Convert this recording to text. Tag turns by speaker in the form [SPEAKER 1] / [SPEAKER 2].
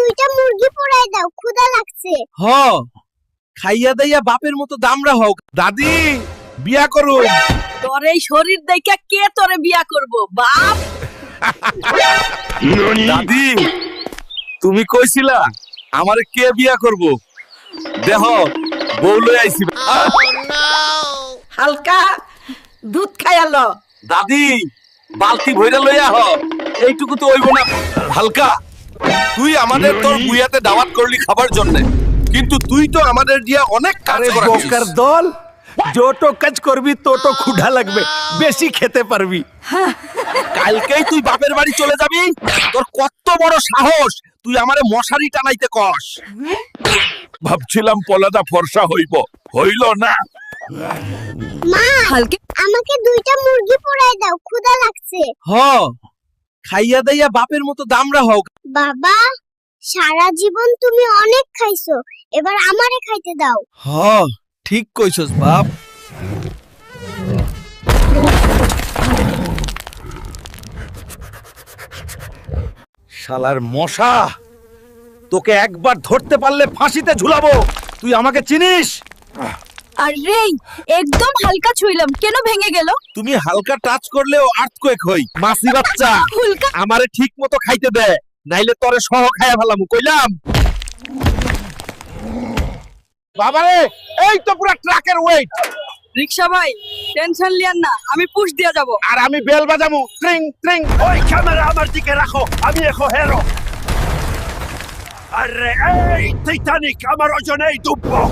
[SPEAKER 1] দুইটা মুরগি পোড়ায় দাও, ক্ষুধা লাগছে।
[SPEAKER 2] হ খাইয়া দাইয়া বাপের মতো দামরা হোক। দাদি বিয়া করুন।
[SPEAKER 3] তোর এই শরীর দেখে কে তোরে বিয়া করব বাপ?
[SPEAKER 2] দাদি তুমি কইছিলা আমারে কে বিয়া করব? দেহ বউ লই আইছি।
[SPEAKER 3] হালকা দুধ খাইয়ালো।
[SPEAKER 2] দাদি বালতি ভইরা লইয়া হ, এইটুকু তো হইব না। হালকা তুই আমাদের তোর বুয়াতে দাওয়াত করলি খাবার জন্য, কিন্তু তুই তো আমাদের দিয়া অনেক কাজ করাছিস।
[SPEAKER 4] বোকার দল, যত কাজ করবি তত ক্ষুধা লাগবে, বেশি খেতে পারবি।
[SPEAKER 2] কালকেই তুই বাপের বাড়ি চলে যাবি? তোর কত বড় সাহস, তুই আমারে মশারি টানাইতে কস? ভাবছিলাম পলাদা ফর্সা হইব, হইল না।
[SPEAKER 1] মা,
[SPEAKER 3] হালকা
[SPEAKER 1] আমাকে দুইটা মুরগি পোড়ায় দাও, ক্ষুধা লাগছে।
[SPEAKER 2] হ খাইয়া দাইয়া বাপের মতো দামরা হোক।
[SPEAKER 1] বাবা, সারা জীবন তুমি অনেক খাইছো, এবার আমারে খাইতে দাও।
[SPEAKER 2] হ ঠিক কইছস বাপ।
[SPEAKER 4] শালার মশা, তোকে একবার ধরতে পারলে ফাঁসিতে ঝুলাবো। তুই আমাকে চিনিস?
[SPEAKER 3] আরে একদম হালকা ছুইলাম, কেন ভেঙে গেল?
[SPEAKER 2] তুমি হালকা টাচ করলেও আর্থকোয়েক হই। মাসি বাচ্চা
[SPEAKER 3] হুলকা
[SPEAKER 2] আমারে ঠিক মতো খাইতে দে, নাইলে তরে সহ খাইয়া ফেলামু, কইলাম। বাবারে এই তো পুরো ট্রাকের ওয়েট।
[SPEAKER 3] রিকশা ভাই টেনশন লিয়ান না, আমি পুশ দিয়া যাব।
[SPEAKER 2] আর আমি বেল বাজামু, ট্রিং ট্রিং।
[SPEAKER 4] ওই ক্যামেরা আমার দিকে রাখো, আমি এখন হেরো। আরে এই টাইটানিক আমার ওজনেই ডুববো।